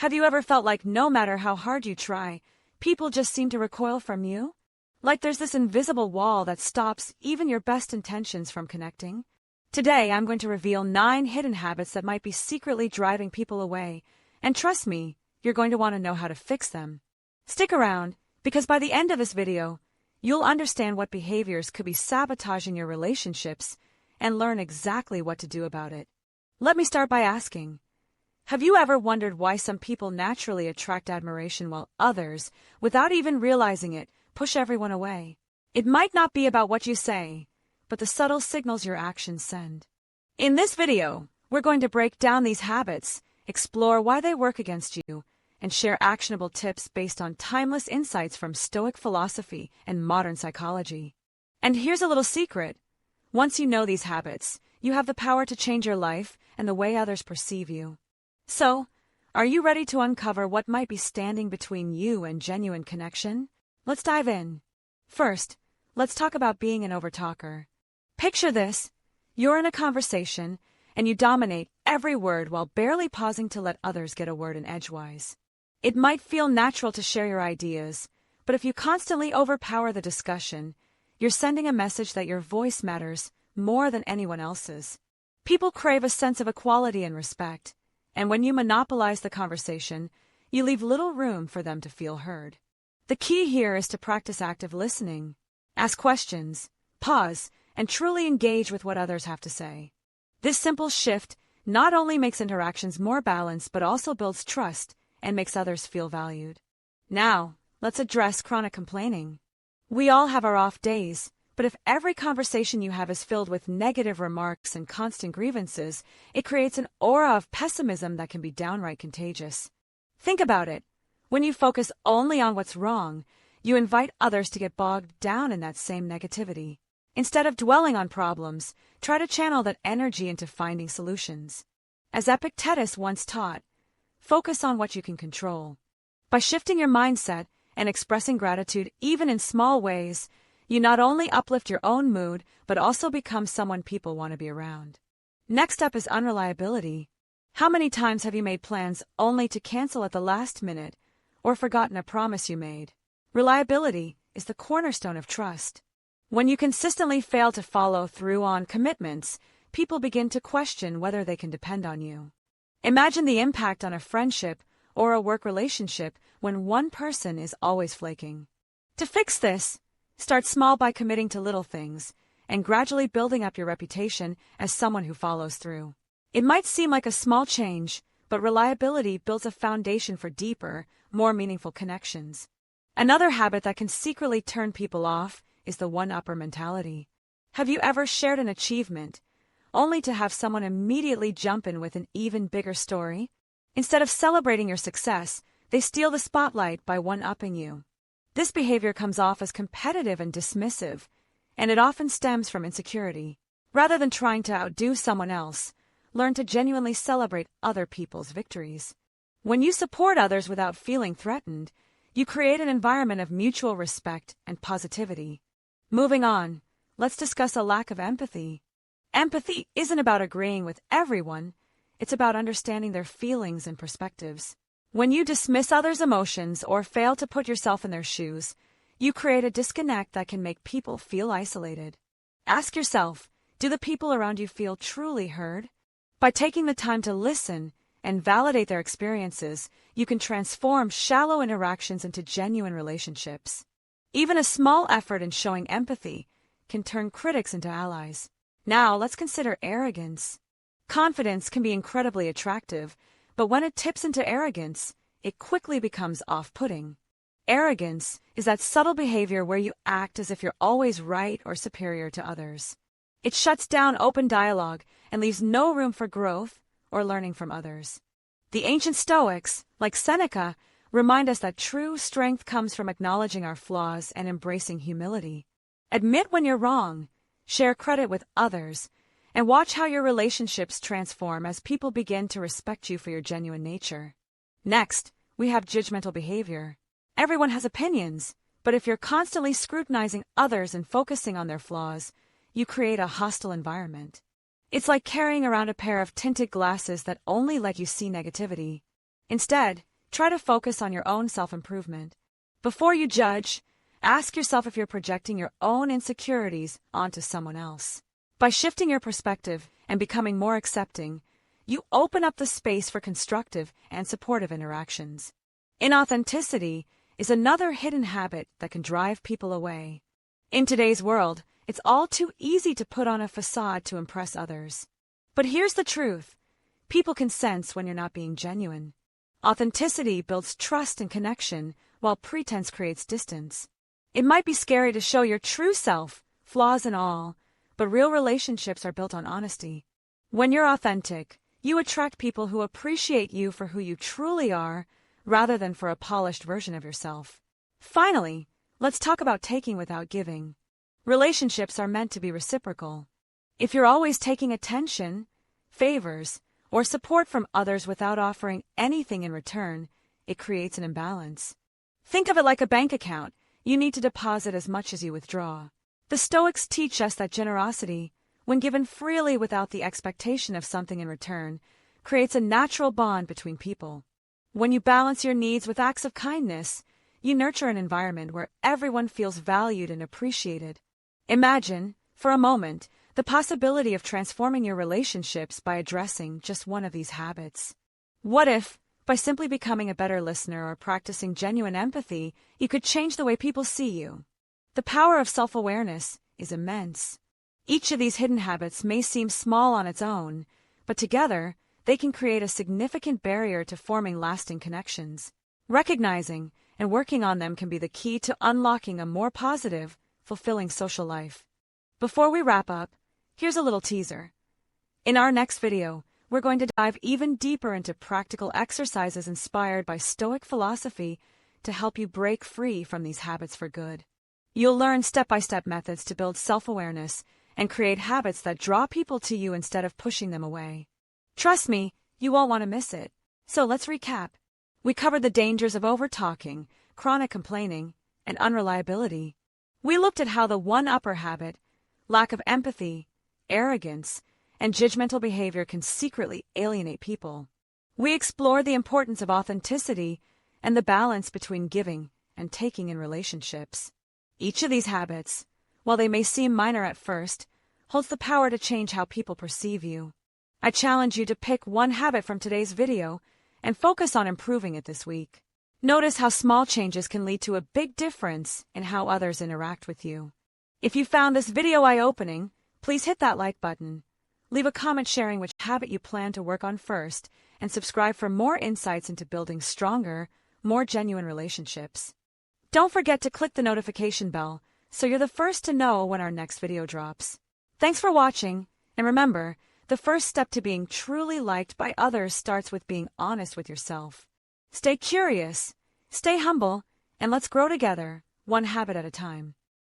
Have you ever felt like no matter how hard you try, people just seem to recoil from you? Like there's this invisible wall that stops even your best intentions from connecting? Today, I'm going to reveal 9 hidden habits that might be secretly driving people away, and trust me, you're going to want to know how to fix them. Stick around, because by the end of this video, you'll understand what behaviors could be sabotaging your relationships and learn exactly what to do about it. Let me start by asking, have you ever wondered why some people naturally attract admiration while others, without even realizing it, push everyone away? It might not be about what you say, but the subtle signals your actions send. In this video, we're going to break down these habits, explore why they work against you, and share actionable tips based on timeless insights from Stoic philosophy and modern psychology. And here's a little secret. Once you know these habits, you have the power to change your life and the way others perceive you. So, are you ready to uncover what might be standing between you and genuine connection? Let's dive in. First, let's talk about being an overtalker. Picture this. You're in a conversation, and you dominate every word while barely pausing to let others get a word in edgewise. It might feel natural to share your ideas, but if you constantly overpower the discussion, you're sending a message that your voice matters more than anyone else's. People crave a sense of equality and respect, and when you monopolize the conversation, you leave little room for them to feel heard. The key here is to practice active listening. Ask questions, pause, and truly engage with what others have to say. This simple shift not only makes interactions more balanced but also builds trust and makes others feel valued. Now, let's address chronic complaining. We all have our off days, but if every conversation you have is filled with negative remarks and constant grievances, it creates an aura of pessimism that can be downright contagious. Think about it. When you focus only on what's wrong, you invite others to get bogged down in that same negativity. Instead of dwelling on problems, try to channel that energy into finding solutions. As Epictetus once taught, focus on what you can control. By shifting your mindset and expressing gratitude even in small ways, you not only uplift your own mood, but also become someone people want to be around. Next up is unreliability. How many times have you made plans only to cancel at the last minute or forgotten a promise you made? Reliability is the cornerstone of trust. When you consistently fail to follow through on commitments, people begin to question whether they can depend on you. Imagine the impact on a friendship or a work relationship when one person is always flaking. To fix this, start small by committing to little things and gradually building up your reputation as someone who follows through. It might seem like a small change, but reliability builds a foundation for deeper, more meaningful connections. Another habit that can secretly turn people off is the one-upper mentality. Have you ever shared an achievement, only to have someone immediately jump in with an even bigger story? Instead of celebrating your success, they steal the spotlight by one-upping you. This behavior comes off as competitive and dismissive, and it often stems from insecurity. Rather than trying to outdo someone else, learn to genuinely celebrate other people's victories. When you support others without feeling threatened, you create an environment of mutual respect and positivity. Moving on, let's discuss a lack of empathy. Empathy isn't about agreeing with everyone, it's about understanding their feelings and perspectives. When you dismiss others' emotions or fail to put yourself in their shoes, you create a disconnect that can make people feel isolated. Ask yourself, do the people around you feel truly heard? By taking the time to listen and validate their experiences, you can transform shallow interactions into genuine relationships. Even a small effort in showing empathy can turn critics into allies. Now, let's consider arrogance. Confidence can be incredibly attractive, but when it tips into arrogance, it quickly becomes off-putting. Arrogance is that subtle behavior where you act as if you're always right or superior to others. It shuts down open dialogue and leaves no room for growth or learning from others. The ancient Stoics, like Seneca, remind us that true strength comes from acknowledging our flaws and embracing humility. Admit when you're wrong, share credit with others, and watch how your relationships transform as people begin to respect you for your genuine nature. Next, we have judgmental behavior. Everyone has opinions, but if you're constantly scrutinizing others and focusing on their flaws, you create a hostile environment. It's like carrying around a pair of tinted glasses that only let you see negativity. Instead, try to focus on your own self-improvement. Before you judge, ask yourself if you're projecting your own insecurities onto someone else. By shifting your perspective and becoming more accepting, you open up the space for constructive and supportive interactions. Inauthenticity is another hidden habit that can drive people away. In today's world, it's all too easy to put on a facade to impress others. But here's the truth. People can sense when you're not being genuine. Authenticity builds trust and connection, while pretense creates distance. It might be scary to show your true self, flaws and all, but real relationships are built on honesty. When you're authentic, you attract people who appreciate you for who you truly are, rather than for a polished version of yourself. Finally, let's talk about taking without giving. Relationships are meant to be reciprocal. If you're always taking attention, favors, or support from others without offering anything in return, it creates an imbalance. Think of it like a bank account. You need to deposit as much as you withdraw. The Stoics teach us that generosity, when given freely without the expectation of something in return, creates a natural bond between people. When you balance your needs with acts of kindness, you nurture an environment where everyone feels valued and appreciated. Imagine, for a moment, the possibility of transforming your relationships by addressing just one of these habits. What if, by simply becoming a better listener or practicing genuine empathy, you could change the way people see you? The power of self-awareness is immense. Each of these hidden habits may seem small on its own, but together, they can create a significant barrier to forming lasting connections. Recognizing and working on them can be the key to unlocking a more positive, fulfilling social life. Before we wrap up, here's a little teaser. In our next video, we're going to dive even deeper into practical exercises inspired by Stoic philosophy to help you break free from these habits for good. You'll learn step-by-step methods to build self-awareness and create habits that draw people to you instead of pushing them away. Trust me, you won't want to miss it. So let's recap. We covered the dangers of over-talking, chronic complaining, and unreliability. We looked at how the one-upper habit, lack of empathy, arrogance, and judgmental behavior can secretly alienate people. We explored the importance of authenticity and the balance between giving and taking in relationships. Each of these habits, while they may seem minor at first, holds the power to change how people perceive you. I challenge you to pick one habit from today's video and focus on improving it this week. Notice how small changes can lead to a big difference in how others interact with you. If you found this video eye-opening, please hit that like button. Leave a comment sharing which habit you plan to work on first, and subscribe for more insights into building stronger, more genuine relationships. Don't forget to click the notification bell so you're the first to know when our next video drops. Thanks for watching, and remember, the first step to being truly liked by others starts with being honest with yourself. Stay curious, stay humble, and let's grow together, one habit at a time.